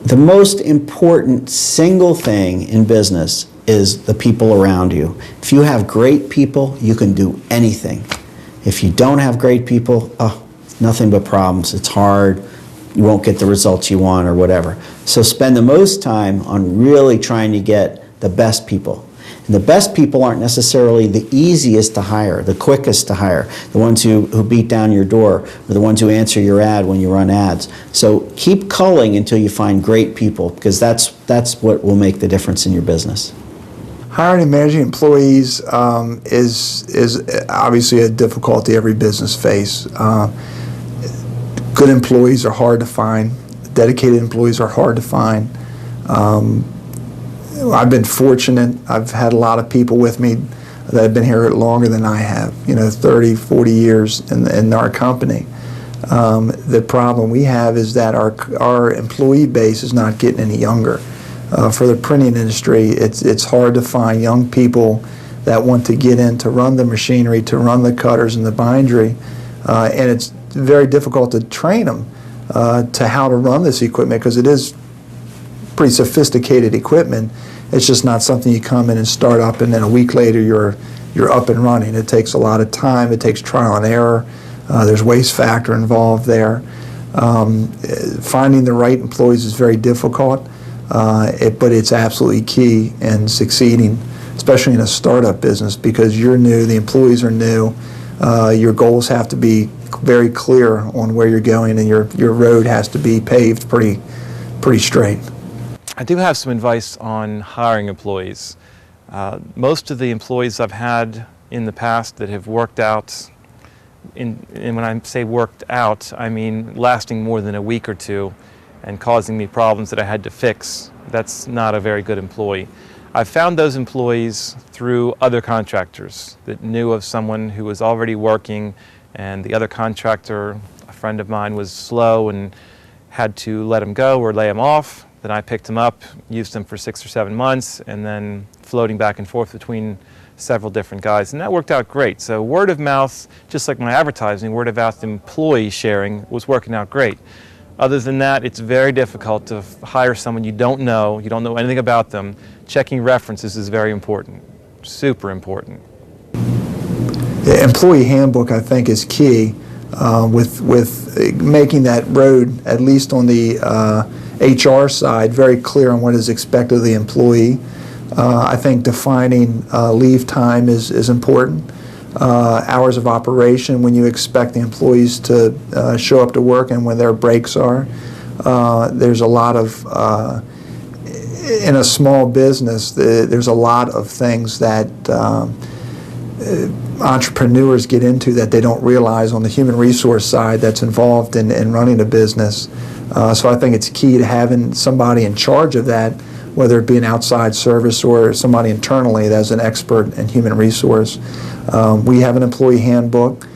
The most important single thing in business is the people around you. If you have great people, you can do anything. If you don't have great people, nothing but problems. It's hard. You won't get the results you want or whatever. So spend the most time on really trying to get the best people. And the best people aren't necessarily the easiest to hire, the quickest to hire, the ones who beat down your door, or the ones who answer your ad when you run ads. So keep culling until you find great people, because that's what will make the difference in your business. Hiring and managing employees is obviously a difficulty every business faces. Good employees are hard to find. Dedicated employees are hard to find. I've been fortunate. I've had a lot of people with me that have been here longer than I have, 30, 40 years in our company. The problem we have is that our employee base is not getting any younger. For the printing industry, it's hard to find young people that want to get in to run the machinery, to run the cutters and the bindery, and it's very difficult to train them to how to run this equipment, because it is pretty sophisticated equipment. It's just not something you come in and start up and then a week later you're up and running. It takes a lot of time. It takes trial and error. There's waste factor involved there. Finding the right employees is very difficult, but it's absolutely key in succeeding, especially in a startup business, because you're new, the employees are new. Your goals have to be very clear on where you're going, and your road has to be paved pretty straight. I do have some advice on hiring employees. Most of the employees I've had in the past that have worked out, and when I say worked out, I mean lasting more than a week or two and causing me problems that I had to fix, that's not a very good employee. I've found those employees through other contractors that knew of someone who was already working, and the other contractor, a friend of mine, was slow and had to let him go or lay him off. Then I picked him up, used him for 6 or 7 months, and then floating back and forth between several different guys, and that worked out great. So word of mouth, just like my advertising, word of mouth employee sharing was working out great. Other than that, it's very difficult to hire someone you don't know anything about them. Checking references is very important, super important. The employee handbook, I think, is key with making that road, at least on the HR side, very clear on what is expected of the employee. I think defining leave time is important. Hours of operation, when you expect the employees to show up to work and when their breaks are. There's a lot of, in a small business, there's a lot of things that entrepreneurs get into that they don't realize on the human resource side that's involved in running a business. So I think it's key to having somebody in charge of that, whether it be an outside service or somebody internally that's an expert in human resource. We have an employee handbook.